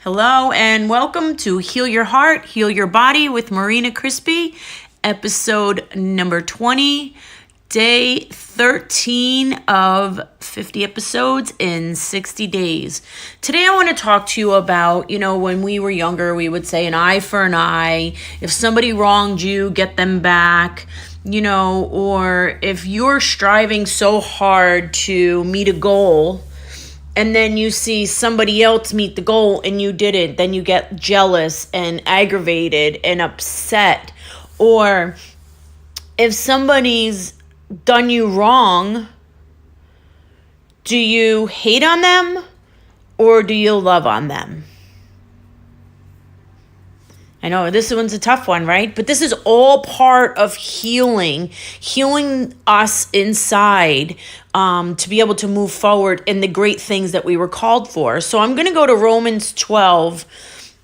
Hello and welcome to Heal Your Heart, Heal Your Body with Marina Crispy, episode number 20, day 13 of 50 episodes in 60 days. Today I want to talk to you about, when we were younger, we would say an eye for an eye. If somebody wronged you, get them back. Or if you're striving so hard to meet a goal, and then you see somebody else meet the goal and you didn't, then you get jealous and aggravated and upset. Or if somebody's done you wrong, do you hate on them or do you love on them? I know this one's a tough one, right? But this is all part of healing us inside to be able to move forward in the great things that we were called for. So I'm going to go to Romans 12,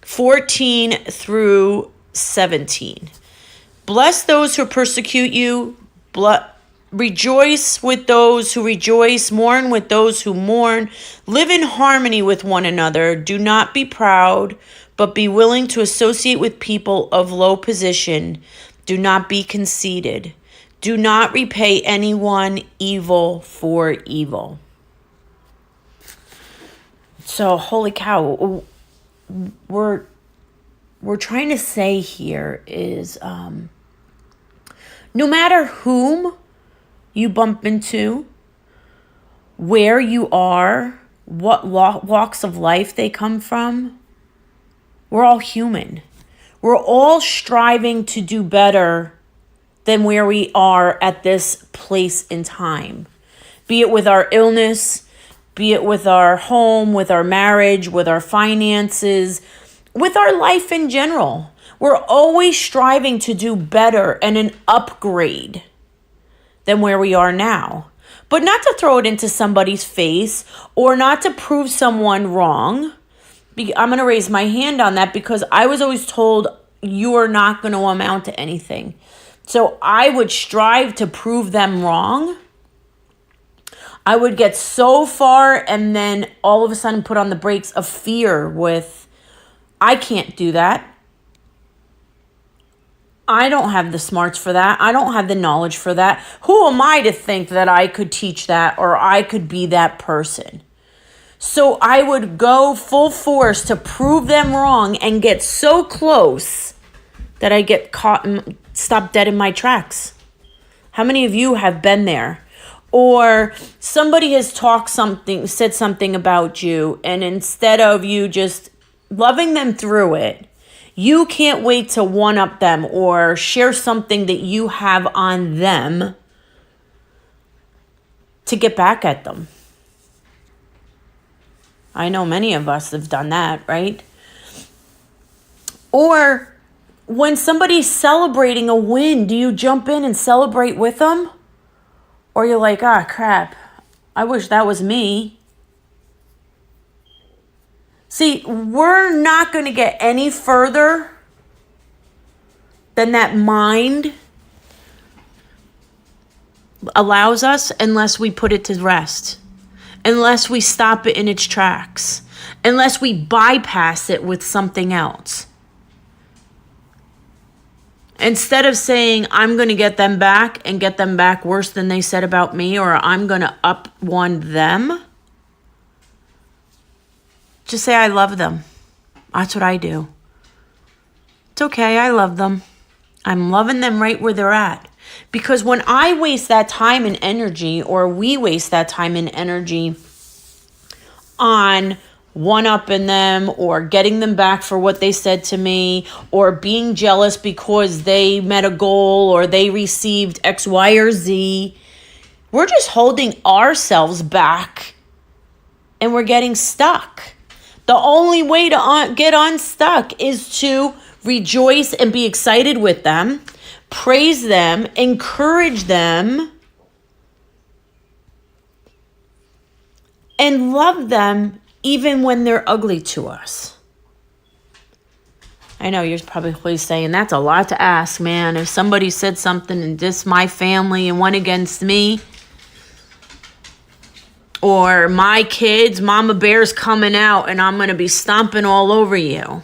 14 through 17. Bless those who persecute you. Rejoice with those who rejoice. Mourn with those who mourn. Live in harmony with one another. Do not be proud, but be willing to associate with people of low position. Do not be conceited. Do not repay anyone evil for evil. So, holy cow, we're trying to say here is no matter whom you bump into, where you are, what walks of life they come from, we're all human. We're all striving to do better than where we are at this place in time. Be it with our illness, be it with our home, with our marriage, with our finances, with our life in general. We're always striving to do better and an upgrade than where we are now. But not to throw it into somebody's face or not to prove someone wrong. I'm going to raise my hand on that because I was always told you are not going to amount to anything. So I would strive to prove them wrong. I would get so far and then all of a sudden put on the brakes of fear with, I can't do that. I don't have the smarts for that. I don't have the knowledge for that. Who am I to think that I could teach that or I could be that person? So I would go full force to prove them wrong and get so close that I get caught and stop dead in my tracks. How many of you have been there? Or somebody has said something about you, and instead of you just loving them through it, you can't wait to one-up them or share something that you have on them to get back at them. I know many of us have done that, right? Or when somebody's celebrating a win, do you jump in and celebrate with them? Or you're like, crap, I wish that was me. See, we're not going to get any further than that mind allows us unless we put it to rest. Unless we stop it in its tracks. Unless we bypass it with something else. Instead of saying, I'm going to get them back and get them back worse than they said about me, or I'm going to up one them, just say, I love them. That's what I do. It's okay, I love them. I'm loving them right where they're at. Because when I waste that time and energy, or we waste that time and energy on one-upping them or getting them back for what they said to me or being jealous because they met a goal or they received X, Y, or Z, we're just holding ourselves back and we're getting stuck. The only way to get unstuck is to rejoice and be excited with them, praise them, encourage them, and love them even when they're ugly to us. I know you're probably saying, that's a lot to ask, man. If somebody said something and dissed my family and went against me, Or my kids, Mama Bear's coming out and I'm going to be stomping all over you.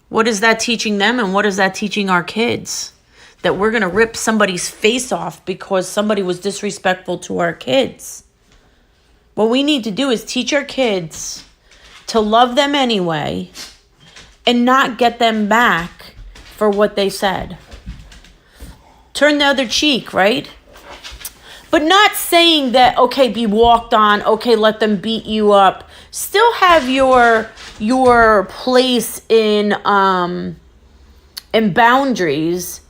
What is that teaching them, and what is that teaching our kids? That we're going to rip somebody's face off because somebody was disrespectful to our kids. What we need to do is teach our kids to love them anyway and not get them back for what they said. Turn the other cheek, right? But not saying that, okay, be walked on, okay, let them beat you up. Still have your place in boundaries,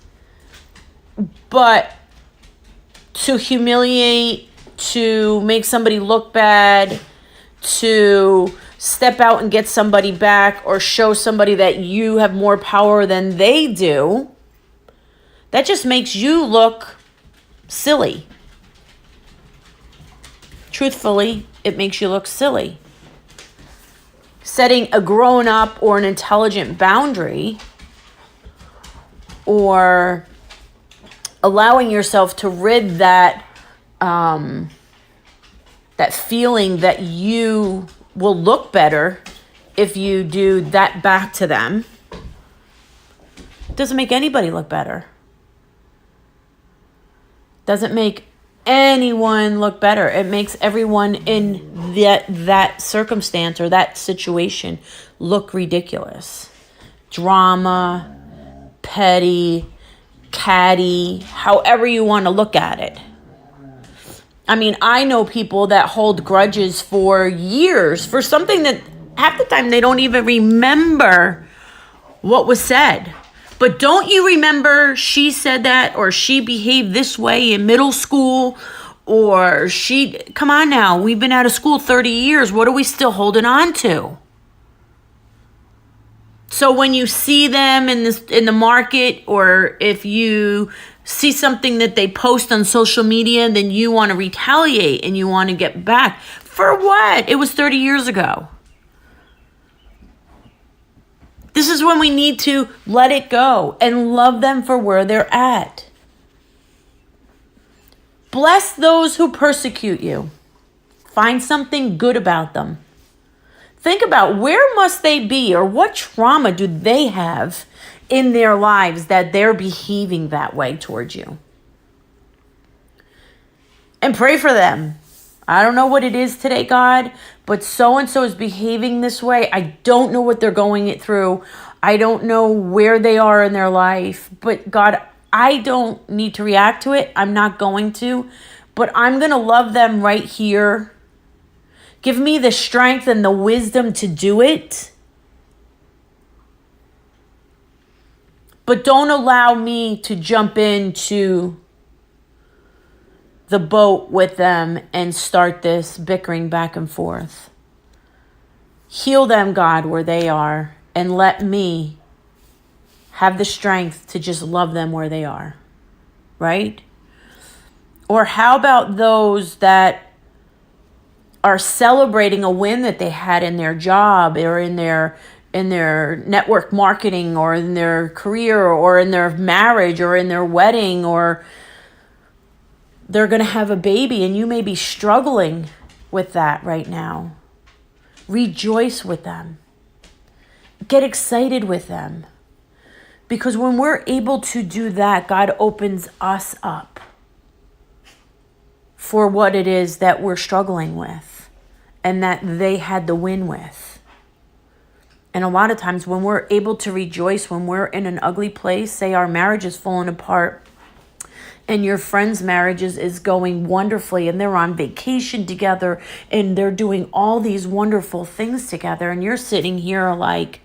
but to humiliate, to make somebody look bad, to step out and get somebody back, or show somebody that you have more power than they do, that just makes you look silly. Truthfully, it makes you look silly. Setting a grown-up or an intelligent boundary, or allowing yourself to rid that feeling that you will look better if you do that back to them, doesn't make anybody look better. Doesn't make anyone look better. It makes everyone in that circumstance or that situation look ridiculous. Drama, petty, catty, however you want to look at it. I mean, I know people that hold grudges for years for something that half the time they don't even remember what was said. But don't you remember she said that, or she behaved this way in middle school, or come on now, we've been out of school 30 years. What are we still holding on to? So when you see them in the market, or if you see something that they post on social media, then you want to retaliate and you want to get back. For what? It was 30 years ago. This is when we need to let it go and love them for where they're at. Bless those who persecute you. Find something good about them. Think about, where must they be, or what trauma do they have in their lives that they're behaving that way towards you? And pray for them. I don't know what it is today, God, but so-and-so is behaving this way. I don't know what they're going through. I don't know where they are in their life. But God, I don't need to react to it. I'm not going to. But I'm going to love them right here. Give me the strength and the wisdom to do it. But don't allow me to jump into the boat with them and start this bickering back and forth. Heal them, God, where they are, and let me have the strength to just love them where they are, right? Or how about those that are celebrating a win that they had in their job, or in their network marketing, or in their career, or in their marriage, or in their wedding, or they're going to have a baby and you may be struggling with that right now. Rejoice with them. Get excited with them. Because when we're able to do that, God opens us up for what it is that we're struggling with and that they had the win with. And a lot of times when we're able to rejoice, when we're in an ugly place, say our marriage is falling apart, and your friend's marriage is going wonderfully, and they're on vacation together, and they're doing all these wonderful things together, and you're sitting here like,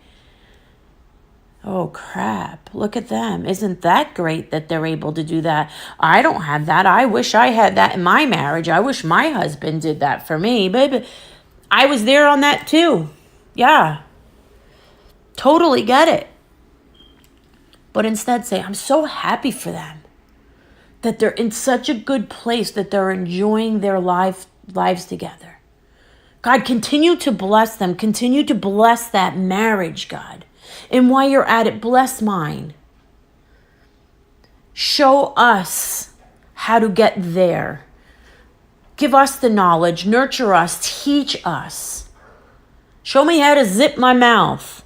oh crap, look at them. Isn't that great that they're able to do that? I don't have that. I wish I had that in my marriage. I wish my husband did that for me. Baby, I was there on that too. Yeah. Totally get it. But instead say, I'm so happy for them, that they're in such a good place, that they're enjoying their lives together. God, continue to bless them. Continue to bless that marriage, God. And while you're at it, bless mine. Show us how to get there. Give us the knowledge, nurture us, teach us. Show me how to zip my mouth.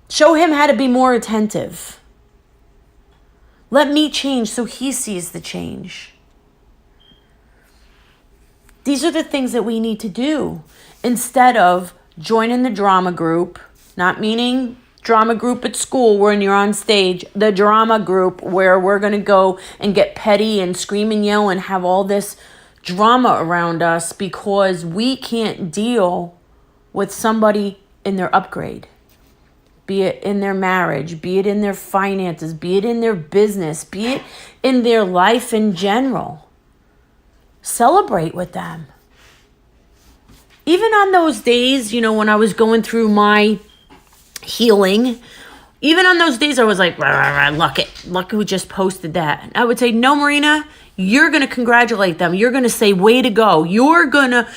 Show him how to be more attentive. Let me change so he sees the change. These are the things that we need to do instead of joining the drama group, not meaning drama group at school when you're on stage, the drama group where we're going to go and get petty and scream and yell and have all this drama around us because we can't deal with somebody in their upgrade, be it in their marriage, be it in their finances, be it in their business, be it in their life in general. Celebrate with them. Even on those days, when I was going through my healing, even on those days I was like, look who just posted that. And I would say, no, Marina, you're going to congratulate them. You're going to say, way to go. You're going to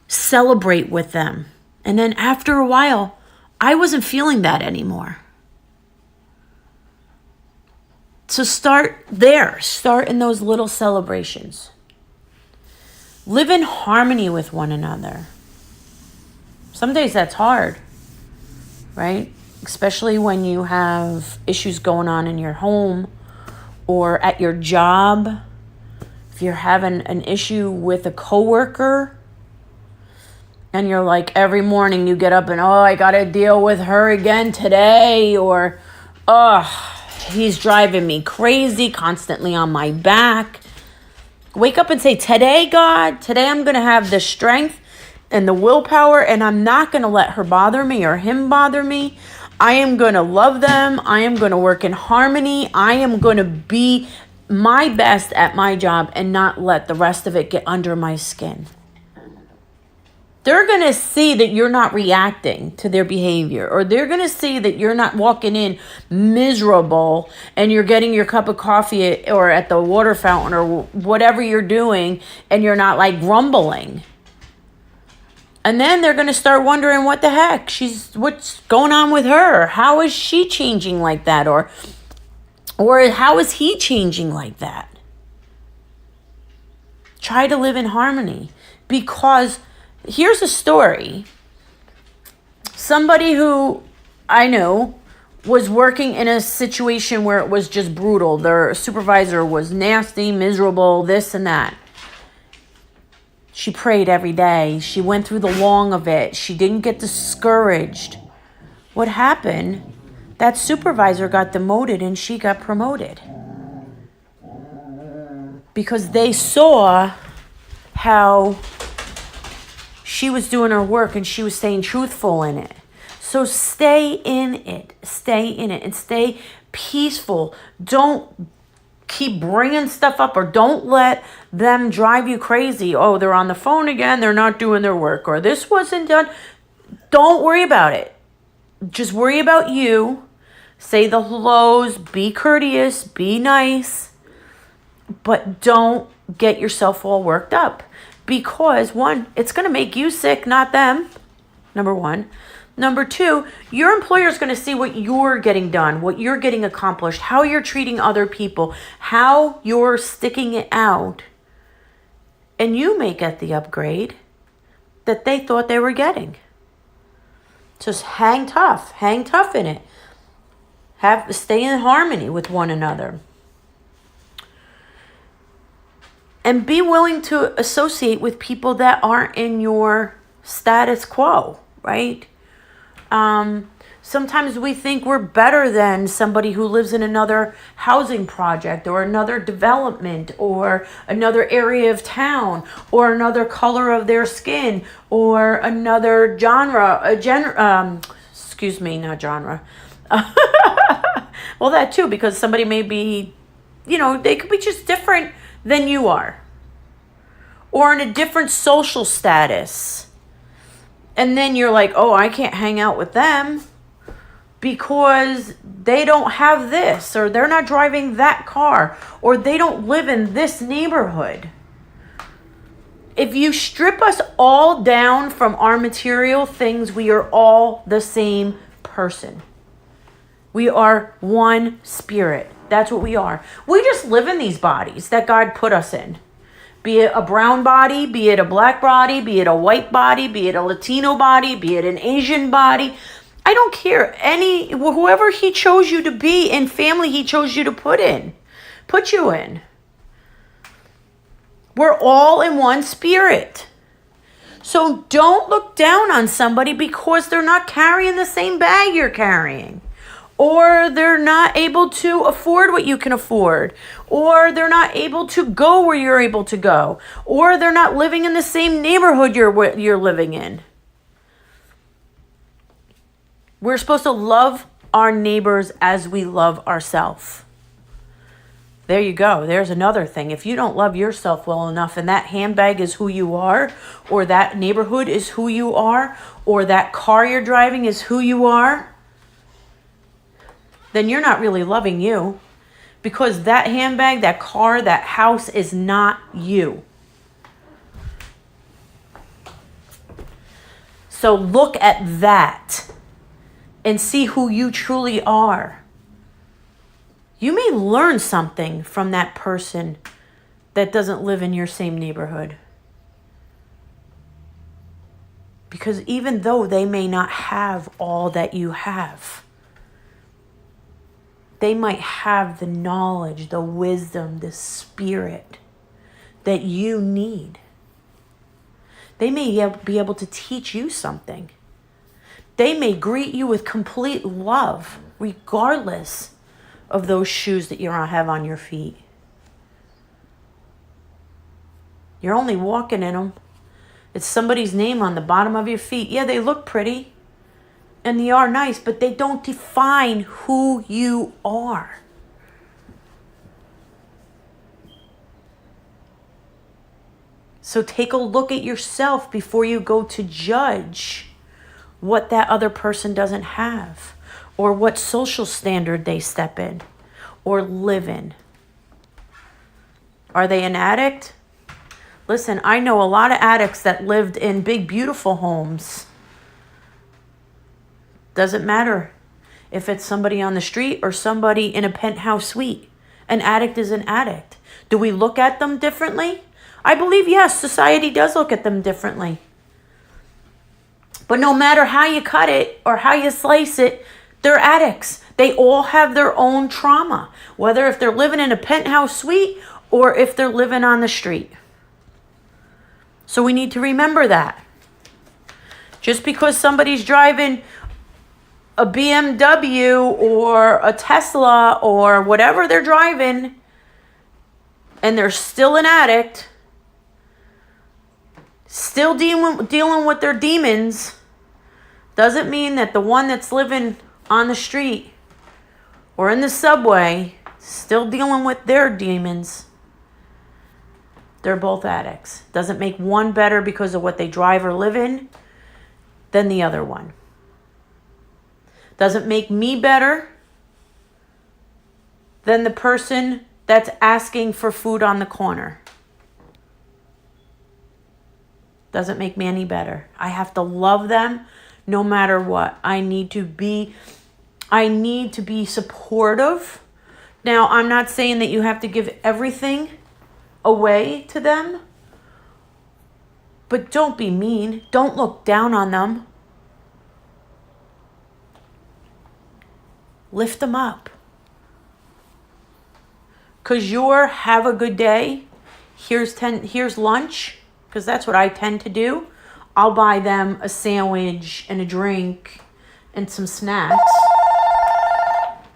celebrate with them. And then after a while, I wasn't feeling that anymore. So start there. Start in those little celebrations. Live in harmony with one another. Some days that's hard, right? Especially when you have issues going on in your home or at your job. If you're having an issue with a coworker and you're like, every morning you get up and, I got to deal with her again today, or, he's driving me crazy, constantly on my back. Wake up and say, today, God, today I'm going to have the strength and the willpower, and I'm not going to let her bother me or him bother me. I am going to love them. I am going to work in harmony. I am going to be my best at my job and not let the rest of it get under my skin. They're going to see that you're not reacting to their behavior, or they're going to see that you're not walking in miserable and you're getting your cup of coffee or at the water fountain or whatever you're doing, and you're not like grumbling. And then they're going to start wondering, what the heck? What's going on with her? How is she changing like that? Or how is he changing like that? Try to live in harmony, because here's a story. Somebody who I know was working in a situation where it was just brutal. Their supervisor was nasty, miserable, this and that. She prayed every day. She went through the long of it. She didn't get discouraged. What happened? That supervisor got demoted and she got promoted. Because they saw how she was doing her work and she was staying truthful in it. So stay in it, and stay peaceful. Don't keep bringing stuff up, or don't let them drive you crazy. Oh, they're on the phone again. They're not doing their work, or this wasn't done. Don't worry about it. Just worry about you. Say the hellos, be courteous, be nice, but don't get yourself all worked up. Because one, it's going to make you sick, not them. Number one. Number two, your employer is going to see what you're getting done, what you're getting accomplished, how you're treating other people, how you're sticking it out. And you may get the upgrade that they thought they were getting. Just hang tough in it. Stay in harmony with one another. And be willing to associate with people that aren't in your status quo, right? Sometimes we think we're better than somebody who lives in another housing project or another development or another area of town or another color of their skin or another not genre. Well, that too, because somebody may be, they could be just different than you are, or in a different social status. And then you're like, I can't hang out with them because they don't have this, or they're not driving that car, or they don't live in this neighborhood. If you strip us all down from our material things, we are all the same person. We are one spirit. That's what we are. We just live in these bodies that God put us in. Be it a brown body, be it a black body, be it a white body, be it a Latino body, be it an Asian body. I don't care. Whoever he chose you to be in family he chose you to put you in. We're all in one spirit. So don't look down on somebody because they're not carrying the same bag you're carrying. Or they're not able to afford what you can afford. Or they're not able to go where you're able to go. Or they're not living in the same neighborhood you're living in. We're supposed to love our neighbors as we love ourselves. There you go. There's another thing. If you don't love yourself well enough and that handbag is who you are, or that neighborhood is who you are, or that car you're driving is who you are, then you're not really loving you, because that handbag, that car, that house is not you. So look at that and see who you truly are. You may learn something from that person that doesn't live in your same neighborhood. Because even though they may not have all that you have, they might have the knowledge, the wisdom, the spirit that you need. They may be able to teach you something. They may greet you with complete love, regardless of those shoes that you have on your feet. You're only walking in them. It's somebody's name on the bottom of your feet. Yeah, they look pretty and they are nice, but they don't define who you are. So take a look at yourself before you go to judge what that other person doesn't have, or what social standard they step in or live in. Are they an addict? Listen, I know a lot of addicts that lived in big, beautiful homes. Doesn't matter if it's somebody on the street or somebody in a penthouse suite. An addict is an addict. Do we look at them differently? I believe, yes, society does look at them differently. But no matter how you cut it or how you slice it, they're addicts. They all have their own trauma, whether if they're living in a penthouse suite or if they're living on the street. So we need to remember that. Just because somebody's driving a BMW or a Tesla or whatever they're driving and they're still an addict, still dealing with their demons, doesn't mean that the one that's living on the street or in the subway, still dealing with their demons, they're both addicts. Doesn't make one better because of what they drive or live in than the other one. Doesn't make me better than the person that's asking for food on the corner. Doesn't make me any better. I have to love them no matter what. I need to be supportive. Now, I'm not saying that you have to give everything away to them, but don't be mean. Don't look down on them. Lift them up. Because your have a good day, here's lunch, because that's what I tend to do. I'll buy them a sandwich and a drink and some snacks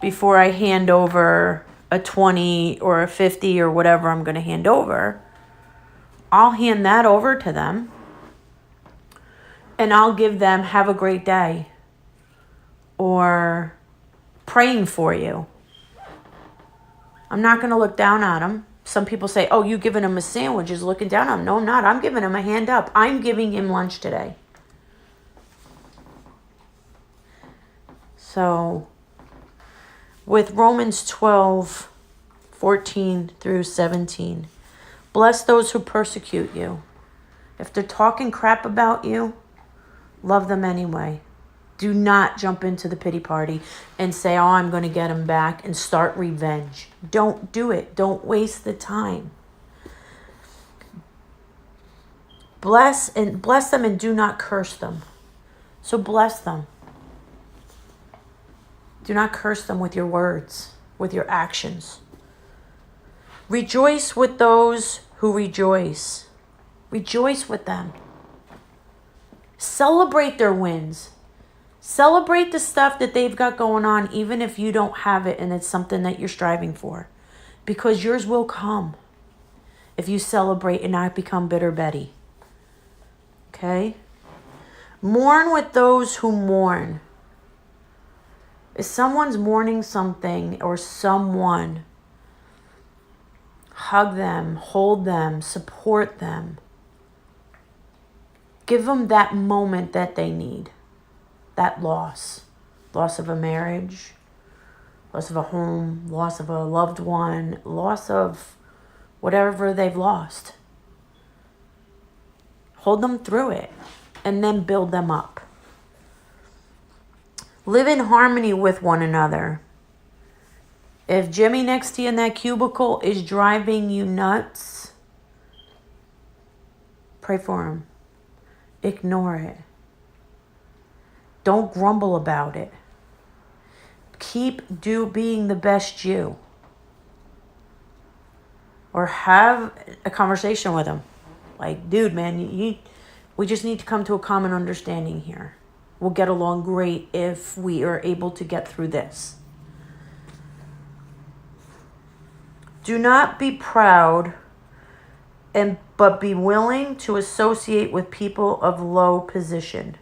before I hand over a 20 or a 50 or whatever I'm going to hand over. I'll hand that over to them and I'll give them have a great day or praying for you. I'm not going to look down on them. Some people say, oh, you giving him a sandwich is looking down on him. No, I'm not. I'm giving him a hand up. I'm giving him lunch today. So, with Romans 12:14 through 17, bless those who persecute you. If they're talking crap about you, love them anyway. Do not jump into the pity party and say, oh, I'm going to get him back and start revenge. Don't do it. Don't waste the time. Bless them and do not curse them. So bless them. Do not curse them with your words, with your actions. Rejoice with those who rejoice. Rejoice with them. Celebrate their wins. Celebrate the stuff that they've got going on, even if you don't have it and it's something that you're striving for. Because yours will come if you celebrate and not become bitter Betty. Okay? Mourn with those who mourn. If someone's mourning something or someone, hug them, hold them, support them. Give them that moment that they need. That loss. Loss of a marriage, loss of a home, loss of a loved one, loss of whatever they've lost. Hold them through it and then build them up. Live in harmony with one another. If Jimmy next to you in that cubicle is driving you nuts, pray for him. Ignore it. Don't grumble about it. Keep being the best you. Or have a conversation with him. Like, dude, man, we just need to come to a common understanding here. We'll get along great if we are able to get through this. Do not be proud, but be willing to associate with people of low position.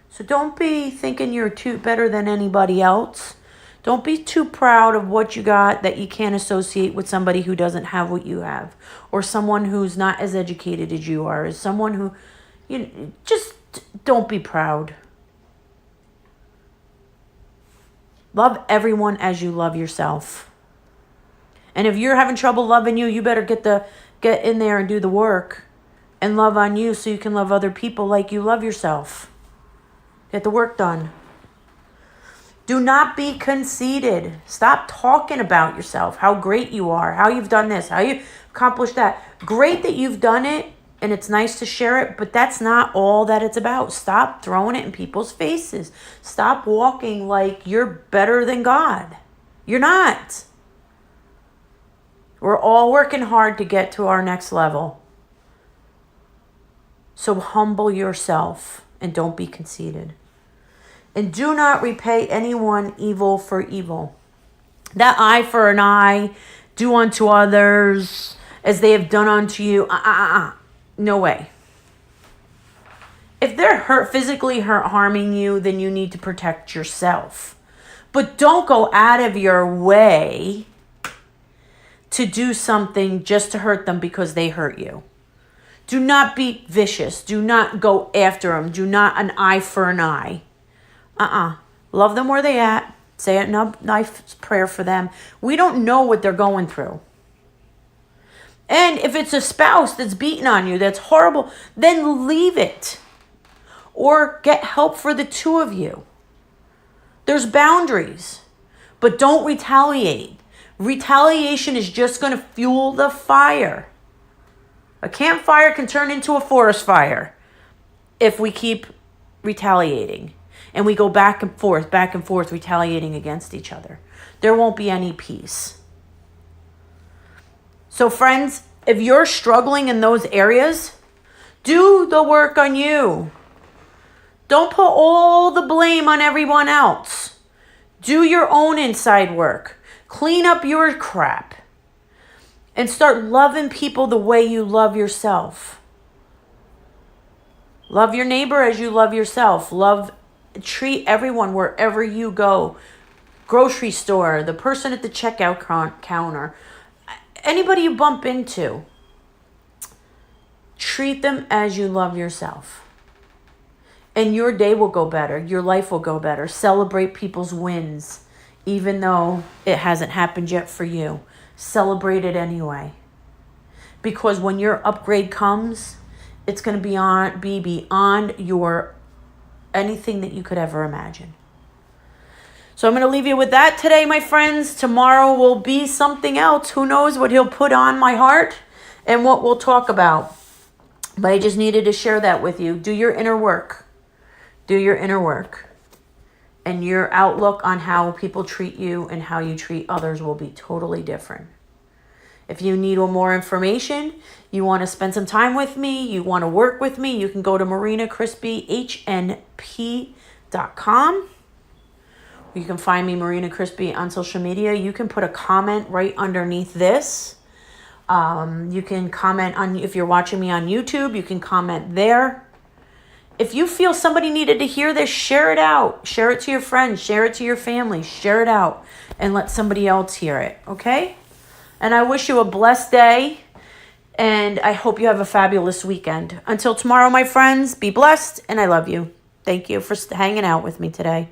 So don't be thinking you're better than anybody else. Don't be too proud of what you got that you can't associate with somebody who doesn't have what you have, or someone who's not as educated as you are, as someone who, just don't be proud. Love everyone as you love yourself. And if you're having trouble loving you, you better get in there and do the work and love on you so you can love other people like you love yourself. Get the work done. Do not be conceited. Stop talking about yourself, how great you are, how you've done this, how you accomplished that. Great that you've done it, and it's nice to share it, but that's not all that it's about. Stop throwing it in people's faces. Stop walking like you're better than God. You're not. We're all working hard to get to our next level. So humble yourself and don't be conceited. And do not repay anyone evil for evil. That eye for an eye, do unto others as they have done unto you. No way. If they're physically harming you, then you need to protect yourself. But don't go out of your way to do something just to hurt them because they hurt you. Do not be vicious. Do not go after them. Do not an eye for an eye. Love them where they at. Say a nice prayer for them. We don't know what they're going through. And if it's a spouse that's beating on you, that's horrible, then leave it. Or get help for the two of you. There's boundaries. But don't retaliate. Retaliation is just going to fuel the fire. A campfire can turn into a forest fire if we keep retaliating. And we go back and forth, retaliating against each other. There won't be any peace. So friends, if you're struggling in those areas, do the work on you. Don't put all the blame on everyone else. Do your own inside work. Clean up your crap. And start loving people the way you love yourself. Love your neighbor as you love yourself. Treat everyone wherever you go. Grocery store, the person at the checkout counter, anybody you bump into. Treat them as you love yourself. And your day will go better. Your life will go better. Celebrate people's wins, even though it hasn't happened yet for you. Celebrate it anyway. Because when your upgrade comes, it's going to be beyond your anything that you could ever imagine. So I'm going to leave you with that today, my friends. Tomorrow will be something else. Who knows what he'll put on my heart and what we'll talk about. But I just needed to share that with you. Do your inner work. Do your inner work. And your outlook on how people treat you and how you treat others will be totally different. If you need more information, you want to spend some time with me, you want to work with me, you can go to marinacrispyhnp.com. You can find me, Marina Crispy, on social media. You can put a comment right underneath this. You can comment on, if you're watching me on YouTube, you can comment there. If you feel somebody needed to hear this, share it out. Share it to your friends. Share it to your family. Share it out and let somebody else hear it, okay? And I wish you a blessed day, and I hope you have a fabulous weekend. Until tomorrow, my friends, be blessed, and I love you. Thank you for hanging out with me today.